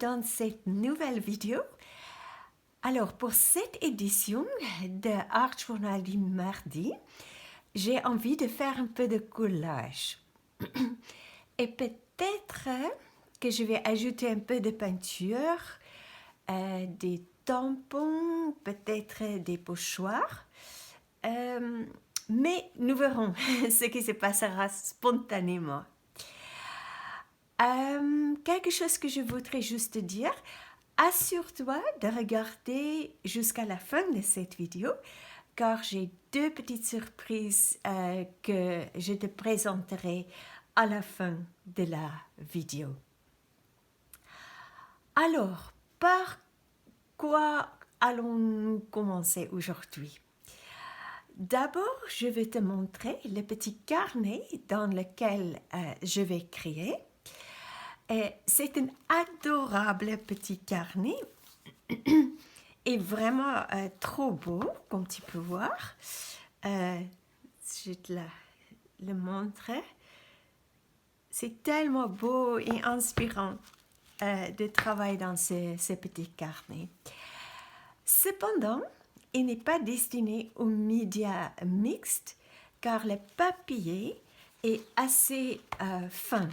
dans cette nouvelle vidéo. Alors, pour cette édition de Art Journal du mardi, j'ai envie de faire un peu de collage. Et peut-être que je vais ajouter un peu de peinture, des tampons, peut-être des pochoirs. Mais nous verrons ce qui se passera spontanément. Quelque chose que je voudrais juste dire, assure-toi de regarder jusqu'à la fin de cette vidéo, car j'ai deux petites surprises que je te présenterai à la fin de la vidéo. Alors, par quoi allons-nous commencer aujourd'hui? D'abord, je vais te montrer le petit carnet dans lequel je vais créer. C'est un adorable petit carnet et vraiment trop beau, comme tu peux voir. Je te le montre. C'est tellement beau et inspirant de travailler dans ce petit carnet. Cependant, il n'est pas destiné aux médias mixtes car le papier est assez fin.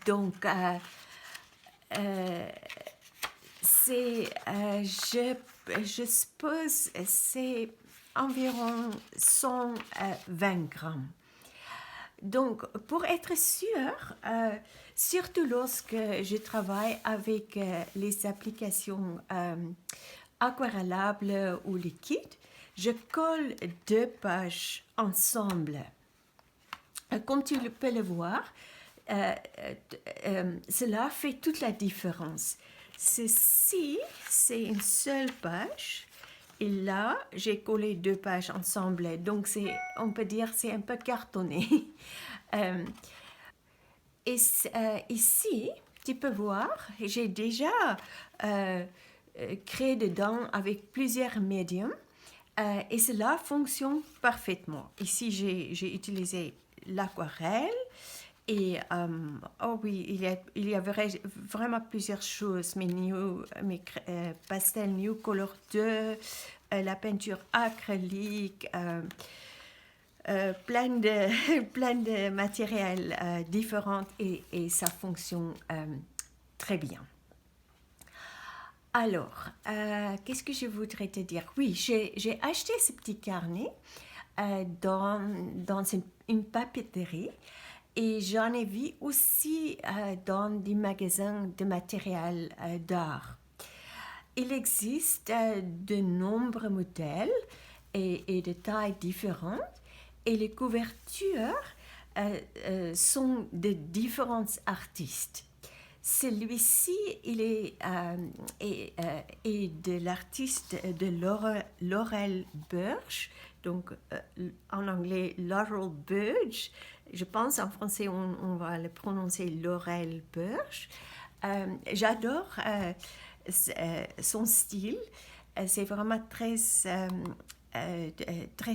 Donc, je suppose c'est environ 120 grammes. Donc, pour être sûr, surtout lorsque je travaille avec les applications aquarellables ou liquides, je colle deux pages ensemble. Comme tu peux le voir, cela fait toute la différence. Ceci, c'est une seule page. Et là, j'ai collé deux pages ensemble. Donc, on peut dire c'est un peu cartonné. Ici, tu peux voir, j'ai déjà créé dedans avec plusieurs médiums. Et cela fonctionne parfaitement. Ici, j'ai utilisé l'aquarelle. Et, oh oui, il y a vraiment plusieurs choses, mes pastels New Color 2, la peinture acrylique, plein de matériels différents et ça fonctionne très bien. Alors, qu'est-ce que je voudrais te dire? Oui, j'ai acheté ce petit carnet dans une papeterie. Et j'en ai vu aussi dans des magasins de matériel d'art. Il existe de nombreux modèles et de tailles différentes. Et les couvertures sont de différents artistes. Celui-ci, il est de l'artiste de Laurel Burch, donc en anglais Laurel Burch. Je pense en français on va le prononcer Laurel Burch. J'adore son style. C'est vraiment très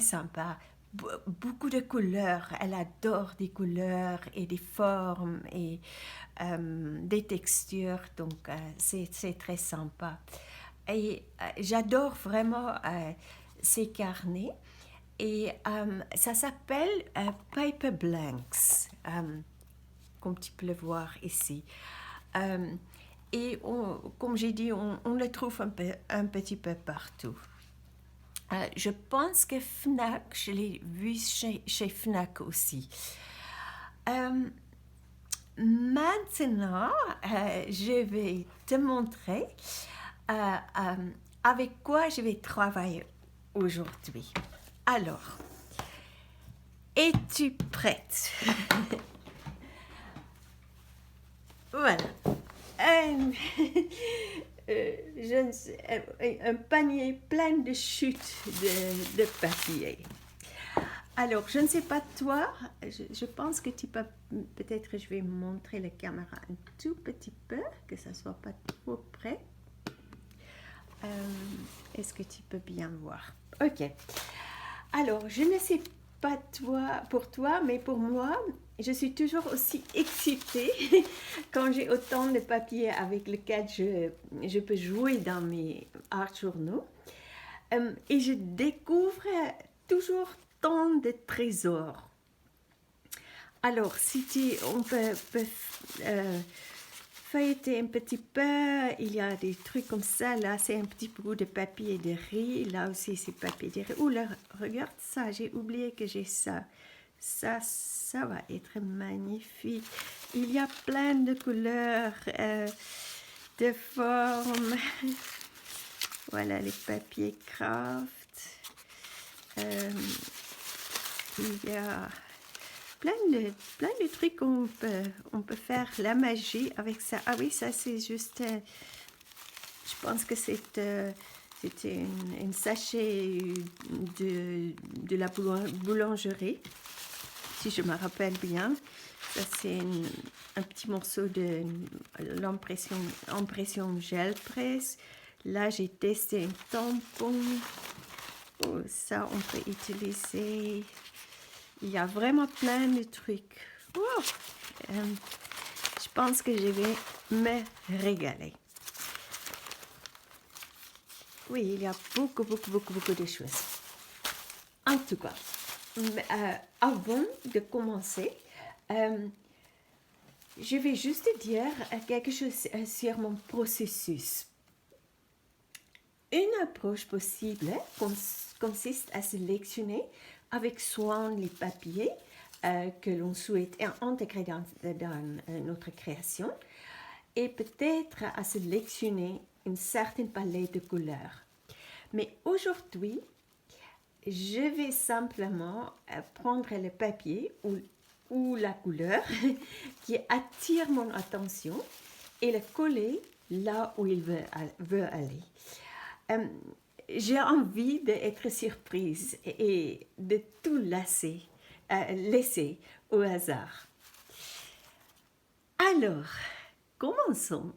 sympa. Beaucoup de couleurs. Elle adore des couleurs et des formes et des textures. Donc c'est très sympa. Et j'adore vraiment ces carnets. Et ça s'appelle Paper Blanks, comme tu peux le voir ici. Et comme j'ai dit, on le trouve un petit peu partout. Je pense que Fnac, je l'ai vu chez Fnac aussi. Maintenant, je vais te montrer avec quoi je vais travailler aujourd'hui. Alors, es-tu prête? Voilà. Un panier plein de chutes de papier. Alors, je ne sais pas toi, je pense que tu peux, peut-être je vais montrer la caméra un tout petit peu, que ça ne soit pas trop près. Est-ce que tu peux bien voir? Ok. Alors, je ne sais pas pour toi, mais pour moi, je suis toujours aussi excitée quand j'ai autant de papiers avec lesquels je peux jouer dans mes art journaux. Et je découvre toujours tant de trésors. Alors, si on peut feuilleter un petit peu, il y a des trucs comme ça. Là, c'est un petit bout de papier de riz. Là aussi, c'est papier de riz. Oh là, regarde ça, j'ai oublié que j'ai ça. Ça va être magnifique. Il y a plein de couleurs, de formes. Voilà les papiers craft. Il y a plein de trucs qu'on peut faire la magie avec ça. Ah oui, ça c'est juste, je pense que c'était une sachet de la boulangerie, si je me rappelle bien. Ça c'est un petit morceau de l'impression gel presse. Là j'ai testé un tampon. Oh, ça on peut utiliser. Il y a vraiment plein de trucs. Wow. Je pense que je vais me régaler. Oui, il y a beaucoup de choses. En tout cas, avant de commencer, je vais juste dire quelque chose sur mon processus. Une approche possible consiste à sélectionner avec soin les papiers que l'on souhaite intégrer dans notre création et peut-être à sélectionner une certaine palette de couleurs. Mais aujourd'hui, je vais simplement prendre le papier ou la couleur qui attire mon attention et le coller là où il veut aller. J'ai envie d'être surprise et de tout laisser au hasard. Alors, commençons.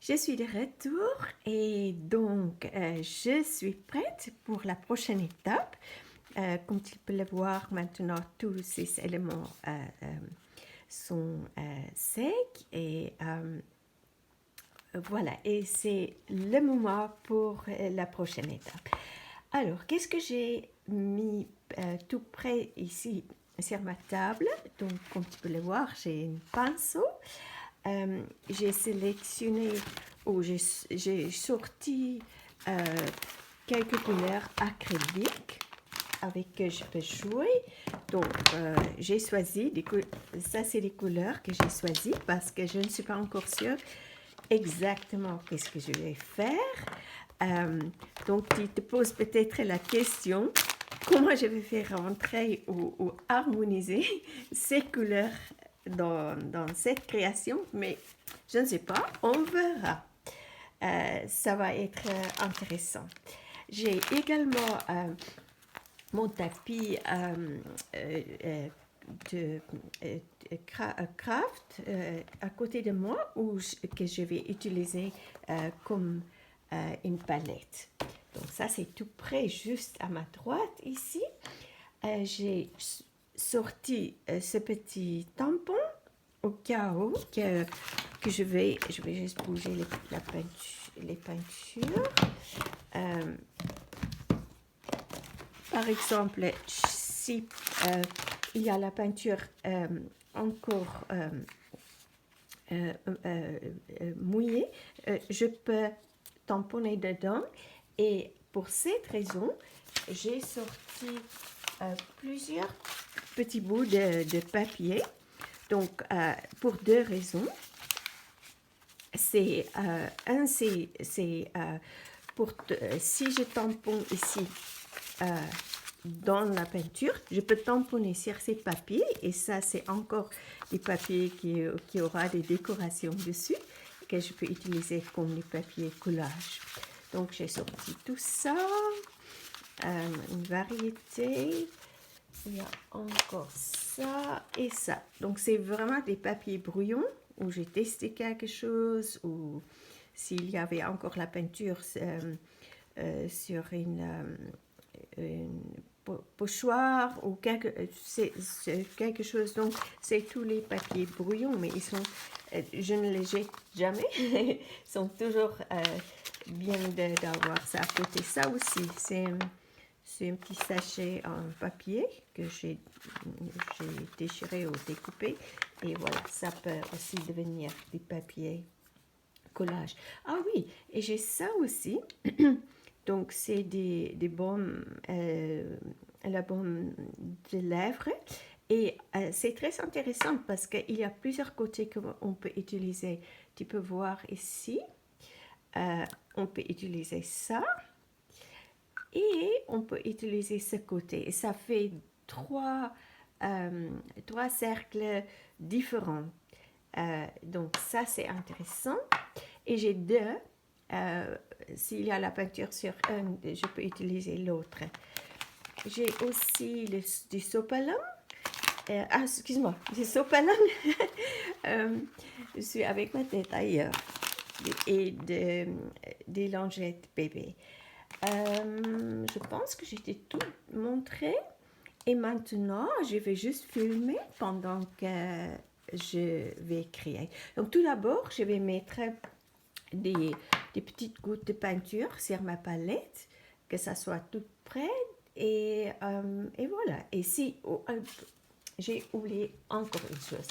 Je suis de retour et donc je suis prête pour la prochaine étape. Comme tu peux le voir maintenant, tous ces éléments sont secs et voilà, et c'est le moment pour la prochaine étape. Alors, qu'est-ce que j'ai mis tout près ici sur ma table? Donc, comme tu peux le voir, j'ai un pinceau. J'ai sélectionné ou j'ai sorti quelques couleurs acryliques avec que je peux jouer. Donc, j'ai choisi, ça c'est les couleurs que j'ai choisies parce que je ne suis pas encore sûre exactement qu'est-ce que je vais faire. Euh, donc, tu te poses peut-être la question, comment je vais faire rentrer ou harmoniser ces couleurs dans cette création, mais je ne sais pas, on verra. Ça va être intéressant. J'ai également mon tapis de craft à côté de moi que je vais utiliser comme une palette. Donc ça c'est tout près, juste à ma droite ici. J'ai sorti ce petit tampon au cas où que je vais juste bouger les peintures. Par exemple, si il y a la peinture encore mouillée, je peux tamponner dedans. Et pour cette raison, j'ai sorti plusieurs petits bouts de papier. Donc, pour deux raisons. C'est pour si je tamponne ici dans la peinture, je peux tamponner sur ces papiers et ça c'est encore des papiers qui aura des décorations dessus que je peux utiliser comme des papiers collage. Donc j'ai sorti tout ça, une variété. Il y a encore ça et ça. Donc c'est vraiment des papiers brouillons où j'ai testé quelque chose ou s'il y avait encore la peinture sur une pochoir ou quelque chose. Donc c'est tous les papiers brouillons, mais ils sont, je ne les jette jamais. Ils sont toujours bien d'avoir ça à côté. Ça aussi, c'est un petit sachet en papier que j'ai déchiré ou découpé. Et voilà, ça peut aussi devenir des papiers collage. Ah oui, et j'ai ça aussi. Donc, c'est des baumes, la baume de lèvres. Et c'est très intéressant parce qu'il y a plusieurs côtés qu'on peut utiliser. Tu peux voir ici, on peut utiliser ça. Et on peut utiliser ce côté. Et ça fait trois cercles différents. Donc ça, c'est intéressant. Et j'ai deux. S'il y a la peinture sur un, je peux utiliser l'autre. J'ai aussi du sopalin. Excuse-moi, du sopalin. Je suis avec ma tête ailleurs. Et des langettes bébé. Je pense que j'ai tout montré. Et maintenant, je vais juste filmer pendant que je vais créer. Donc tout d'abord, je vais mettre des petites gouttes de peinture sur ma palette, que ça soit tout près. Et voilà. Et si j'ai oublié encore une chose.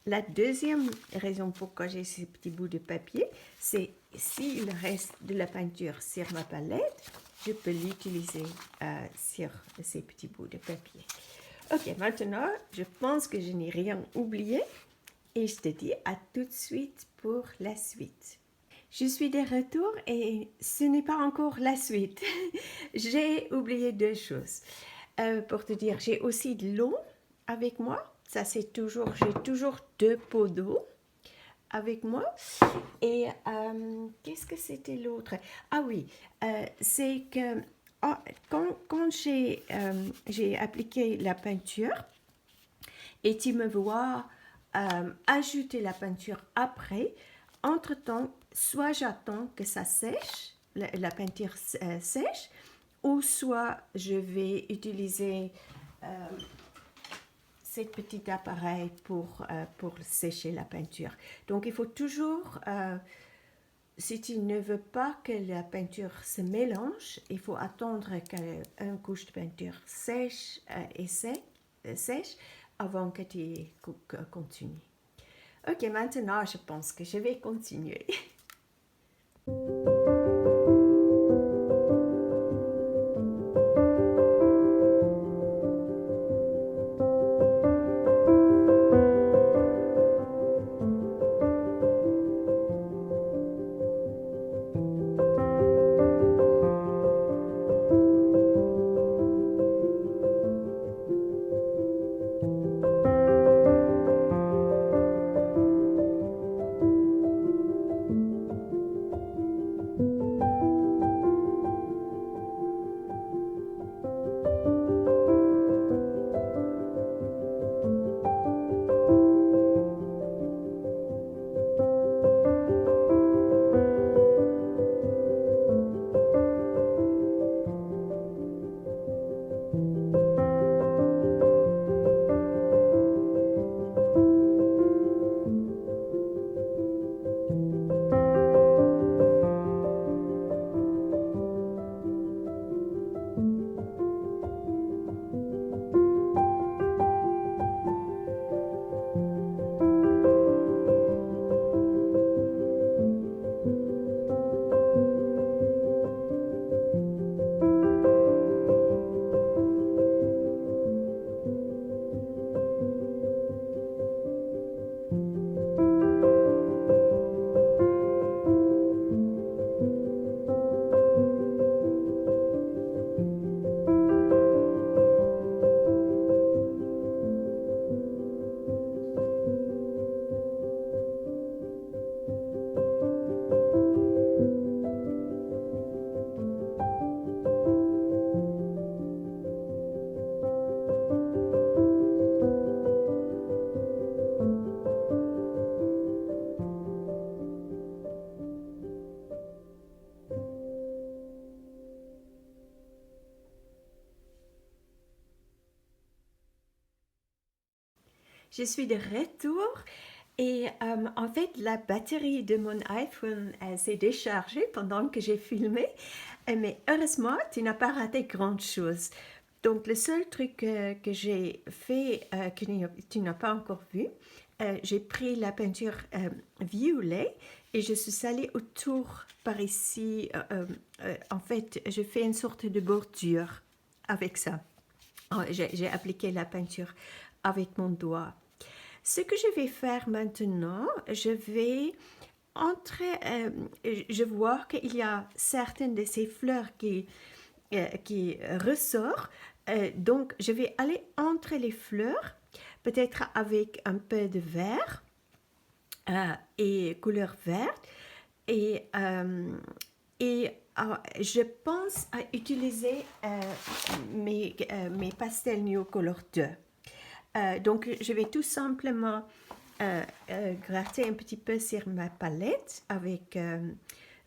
La deuxième raison pourquoi j'ai ces petits bouts de papier, c'est s'il reste de la peinture sur ma palette, je peux l'utiliser sur ces petits bouts de papier. Ok, maintenant, je pense que je n'ai rien oublié et je te dis à tout de suite pour la suite. Je suis de retour et ce n'est pas encore la suite. J'ai oublié deux choses. Pour te dire, j'ai aussi de l'eau avec moi. Ça, j'ai toujours deux pots d'eau avec moi. Et qu'est-ce que c'était l'autre? Ah oui, c'est que quand j'ai appliqué la peinture et tu me vois ajouter la peinture après, entre-temps, soit j'attends que ça sèche, la peinture sèche, ou soit je vais utiliser ce petit appareil pour sécher la peinture. Donc il faut toujours, si tu ne veux pas que la peinture se mélange, il faut attendre qu'une couche de peinture sèche sèche avant que tu continues. Ok, maintenant je pense que je vais continuer. je suis de retour et en fait la batterie de mon iPhone s'est déchargée pendant que j'ai filmé, mais heureusement tu n'as pas raté grand-chose. Donc le seul truc que j'ai fait que tu n'as pas encore vu, j'ai pris la peinture violet et je suis allée autour par ici. En fait, je fais une sorte de bordure avec ça. Oh, j'ai appliqué la peinture avec mon doigt. Ce que je vais faire maintenant, je vois qu'il y a certaines de ces fleurs qui ressortent. Donc, je vais aller entre les fleurs, peut-être avec un peu de vert et couleur verte. Et je pense à utiliser mes pastels Neocolor 2. Donc, je vais tout simplement gratter un petit peu sur ma palette avec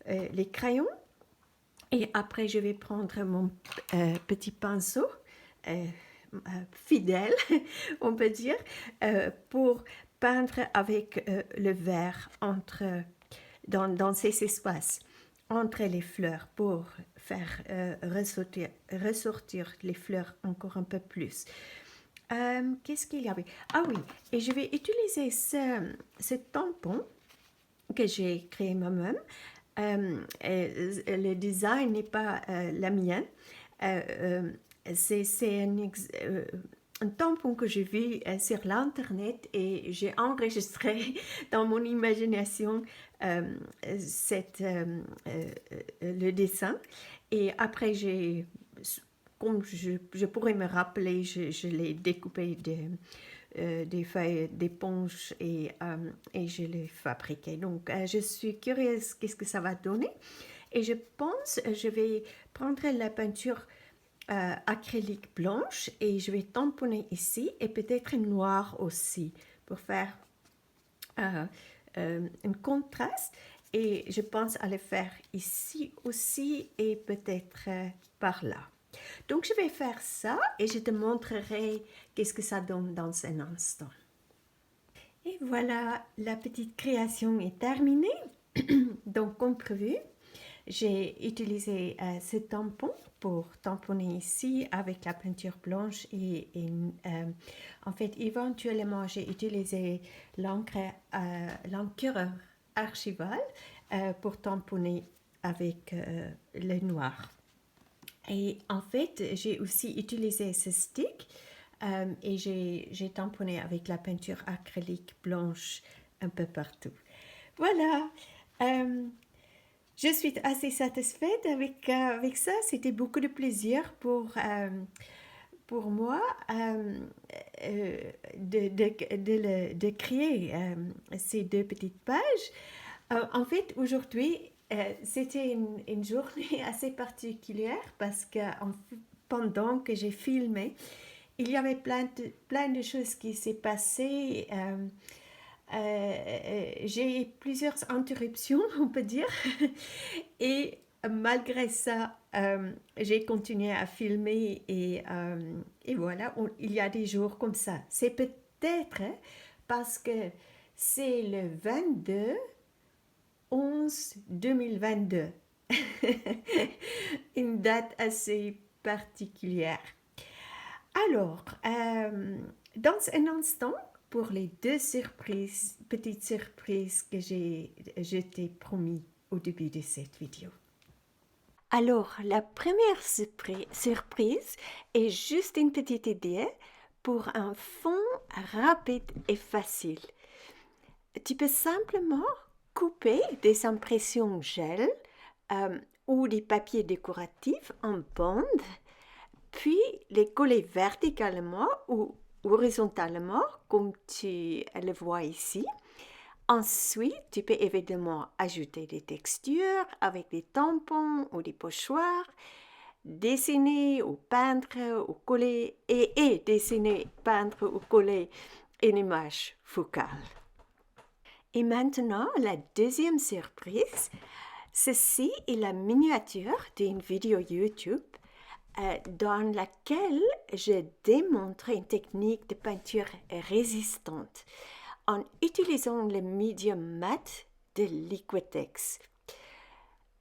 les crayons. Et après, je vais prendre mon petit pinceau fidèle, on peut dire, pour peindre avec le vert dans ces espaces entre les fleurs pour faire ressortir les fleurs encore un peu plus. Qu'est-ce qu'il y avait? Ah oui, et je vais utiliser ce tampon que j'ai créé moi-même. Le design n'est pas la mienne. C'est un tampon que j'ai vu sur l'internet et j'ai enregistré dans mon imagination le dessin. Et après, comme je pourrais me rappeler, je l'ai découpé des feuilles d'éponge et je l'ai fabriqué. Donc, je suis curieuse qu'est-ce que ça va donner. Et je pense je vais prendre la peinture acrylique blanche et je vais tamponner ici et peut-être noir aussi pour faire un contraste. Et je pense à le faire ici aussi et peut-être par là. Donc, je vais faire ça et je te montrerai qu'est-ce que ça donne dans un instant. Et voilà, la petite création est terminée. Donc, comme prévu, j'ai utilisé ce tampon pour tamponner ici avec la peinture blanche en fait, éventuellement, j'ai utilisé l'encre archivale pour tamponner avec le noir. Et en fait, j'ai aussi utilisé ce stick et j'ai tamponné avec la peinture acrylique blanche un peu partout. Voilà, je suis assez satisfaite avec ça. C'était beaucoup de plaisir pour moi de créer ces deux petites pages. En fait, aujourd'hui, c'était une journée assez particulière parce que pendant que j'ai filmé, il y avait plein de choses qui s'est passées. J'ai eu plusieurs interruptions, on peut dire. Et malgré ça, j'ai continué à filmer et voilà, il y a des jours comme ça. C'est peut-être parce que c'est le 22/11/2022. Une date assez particulière. Alors, dans un instant, pour les deux petites surprises que je t'ai promis au début de cette vidéo. Alors, la première surprise est juste une petite idée pour un fond rapide et facile. Tu peux simplement couper des impressions gel ou des papiers décoratifs en bandes, puis les coller verticalement ou horizontalement, comme tu le vois ici. Ensuite, tu peux évidemment ajouter des textures avec des tampons ou des pochoirs, dessiner ou peindre ou coller et dessiner, peindre ou coller une image focale. Et maintenant, la deuxième surprise, ceci est la miniature d'une vidéo YouTube dans laquelle je démontre une technique de peinture résistante en utilisant le médium mat de Liquitex.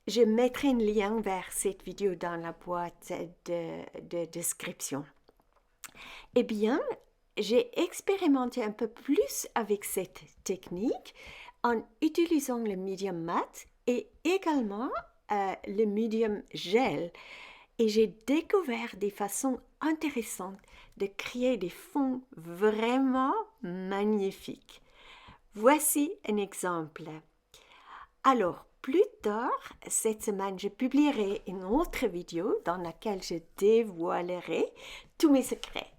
Je mettrai un lien vers cette vidéo dans la boîte de description. Eh bien, j'ai expérimenté un peu plus avec cette technique en utilisant le médium mat et également le médium gel. Et j'ai découvert des façons intéressantes de créer des fonds vraiment magnifiques. Voici un exemple. Alors, plus tard cette semaine, je publierai une autre vidéo dans laquelle je dévoilerai tous mes secrets.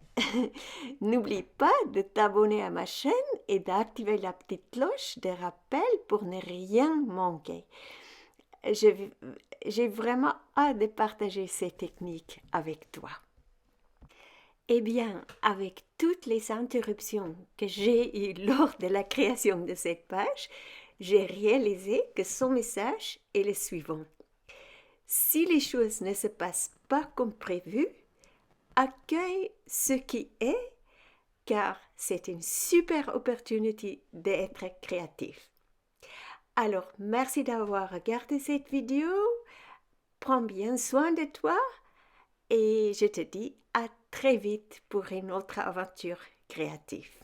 N'oublie pas de t'abonner à ma chaîne et d'activer la petite cloche de rappel pour ne rien manquer. J'ai vraiment hâte de partager ces techniques avec toi. Eh bien, avec toutes les interruptions que j'ai eues lors de la création de cette page, j'ai réalisé que son message est le suivant. Si les choses ne se passent pas comme prévu, accueille ce qui est, car c'est une super opportunité d'être créatif. Alors, merci d'avoir regardé cette vidéo. Prends bien soin de toi et je te dis à très vite pour une autre aventure créative.